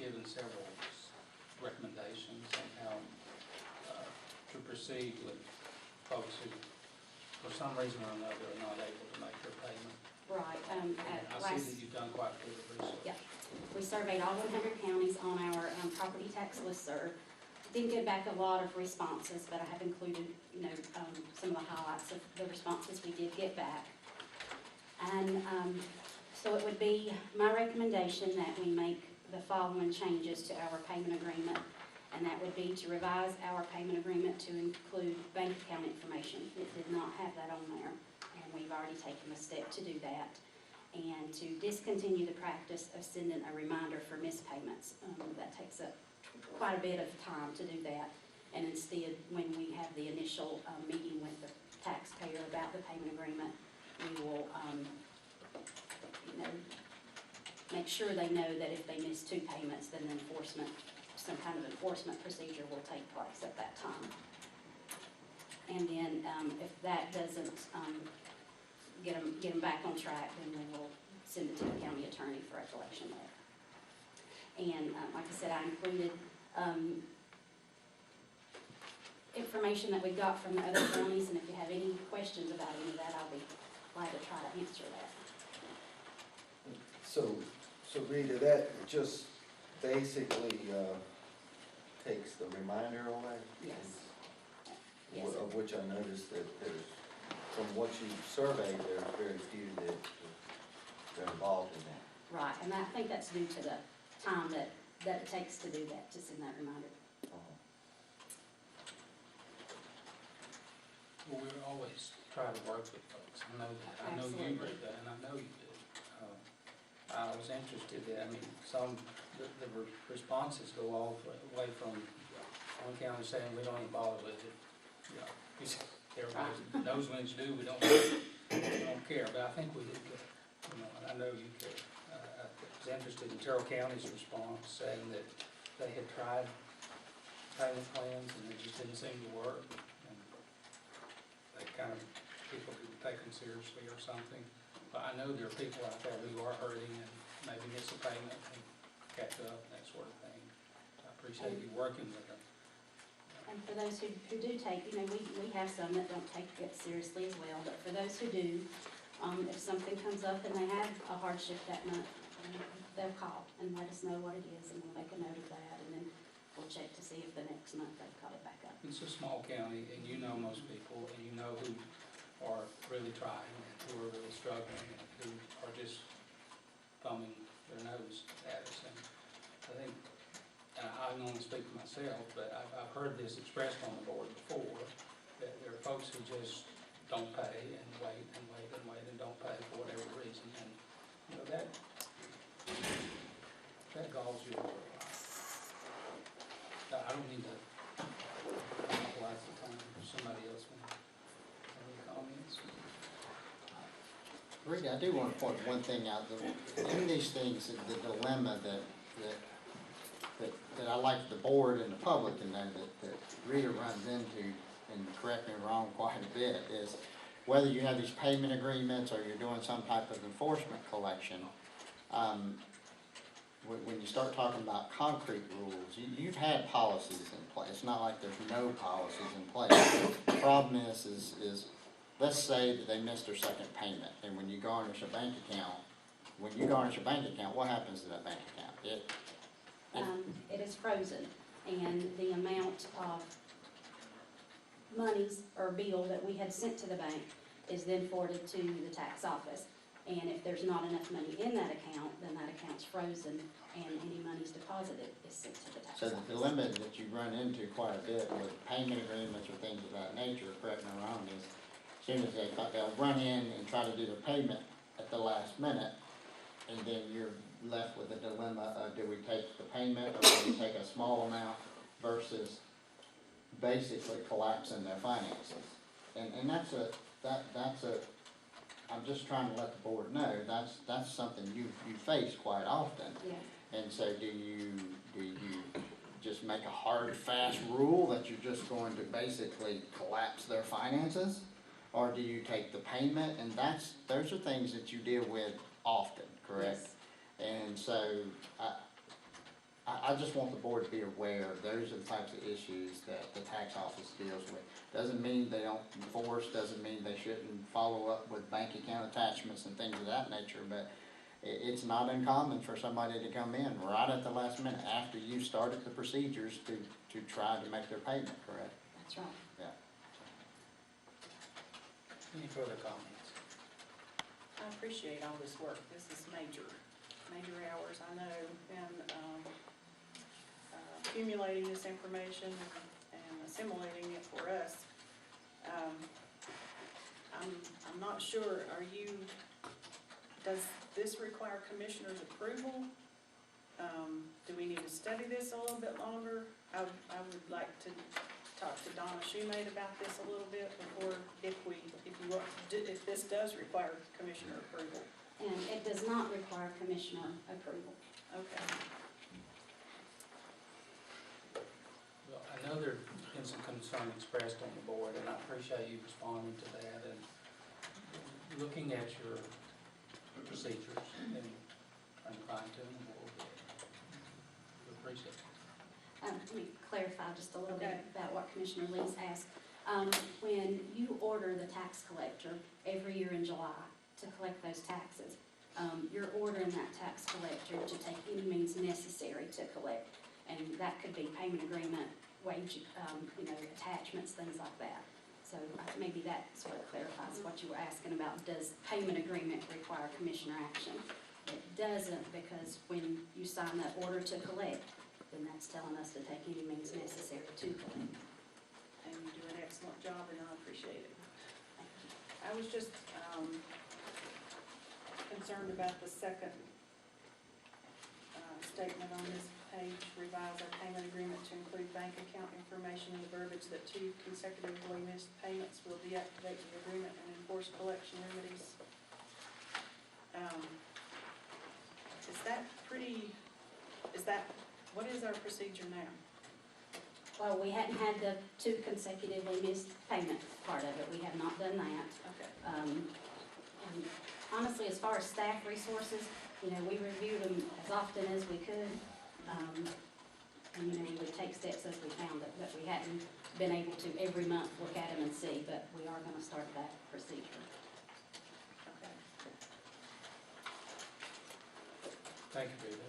given several recommendations on how to proceed with folks who, for some reason or another, are not able to make their payment. Right. I see that you've done quite a bit of research. Yeah. We surveyed all 100 counties on our property tax listserv. Didn't get back a lot of responses, but I have included, some of the highlights of the responses we did get back. And so it would be my recommendation that we make the following changes to our payment agreement, and that would be to revise our payment agreement to include bank account information. It did not have that on there, and we've already taken a step to do that. And to discontinue the practice of sending a reminder for missed payments. That takes up quite a bit of time to do that. And instead, when we have the initial meeting with the taxpayer about the payment agreement, we will, make sure they know that if they miss 2 payments, then some kind of enforcement procedure will take place at that time. And then if that doesn't get them back on track, then we will send it to the county attorney for a collection letter. And like I said, I included information that we got from the other counties, and if you have any questions about any of that, I'll be glad to try to answer that. So Rita, that just basically takes the reminder away? Yes. Yes, Of which I noticed that there's, from what you surveyed, there's very few that are involved in that. right, and I think that's due to the time that it takes to do that, to send that reminder. Well, we always try to work with folks. I know you Absolutely. read that, and I know you do. I was interested in, the responses go all the way from one county saying we don't even bother with it. Everybody knows when it's due, we don't care, but I think we do care. And I know you care. I was interested in Terrell County's response, saying that they had tried payment plans and it just didn't seem to work. And they people didn't take them seriously or something. But I know there are people out there who are hurting and maybe miss a payment and catch up, that sort of thing. I appreciate you working with them. And for those who do take, we have some that don't take it seriously as well, but for those who do, if something comes up and they have a hardship that month, they'll call and let us know what it is, and we'll make a note of that, and then we'll check to see if the next month they've caught it back up. It's a small county, and you know most people, and you know who are really trying, and who are really struggling, and who are just thumbing their nose at us. And I think, and I can only speak for myself, but I've heard this expressed on the board before, that there are folks who just don't pay and wait and wait and wait and don't pay for whatever reason. And, that galls you over a lot. I don't mean to monopolize the time for somebody else. Any comments? Rita, I do want to point one thing out. In these things, the dilemma that I like the board and the public to know that Rita runs into, and correct me if I'm wrong quite a bit, is whether you have these payment agreements or you're doing some type of enforcement collection, when you start talking about concrete rules, you've had policies in place. It's not like there's no policies in place. The problem is let's say that they missed their second payment, and when you garnish a bank account, what happens to that bank account? It is frozen, and the amount of monies or bill that we had sent to the bank is then forwarded to the tax office. And if there's not enough money in that account, then that account's frozen, and any monies deposited is sent to the tax office. So the dilemma that you run into quite a bit with payment agreements or things of that nature, correct me if I'm wrong, is as soon as they'll run in and try to do the payment at the last minute, and then you're left with a dilemma of do we take the payment or do we take a small amount versus basically collapsing their finances. And that's I'm just trying to let the board know that's something you face quite often. Yeah. And so do you just make a hard, fast rule that you're just going to basically collapse their finances? Or do you take the payment? And those are things that you deal with often, correct? Yes. And so I I just want the board to be aware, those are the types of issues that the tax office deals with. Doesn't mean they don't enforce, doesn't mean they shouldn't follow up with bank account attachments and things of that nature, but it's not uncommon for somebody to come in right at the last minute after you started the procedures to try to make their payment, correct? That's right. Any further comments? I appreciate all this work. This is major hours, I know, and accumulating this information and assimilating it for us. I'm not sure, does this require commissioner's approval? Do we need to study this a little bit longer? I would like to talk to Donna Shoemate about this a little bit before, if this does require commissioner approval. And it does not require commissioner approval. Okay. Well, I know there's been some concern expressed on the board, and I appreciate you responding to that, and looking at your procedures and trying to fine tune them a little bit. We appreciate it. Let me clarify just a little Okay. bit about what Commissioner Lee's asked. When you order the tax collector every year in July to collect those taxes, you're ordering that tax collector to take any means necessary to collect. And that could be payment agreement, wage, attachments, things like that. So maybe that sort of clarifies what you were asking about. Does payment agreement require commissioner action? It doesn't, because when you sign that order to collect, then that's telling us to take any means necessary to collect. And you do an excellent job, and I appreciate it. I was just concerned about the second statement on this page, revise our payment agreement to include bank account information and the verbiage that 2 consecutively missed payments will deactivate the agreement and enforce collection remedies. What is our procedure now? Well, we hadn't had the 2 consecutively missed payment part of it. We have not done that. Okay. And honestly, as far as staff resources, we reviewed them as often as we could. And, we would take steps as we found it, but we hadn't been able to every month look at them and see, but we are gonna start that procedure. Okay. Thank you, Rita.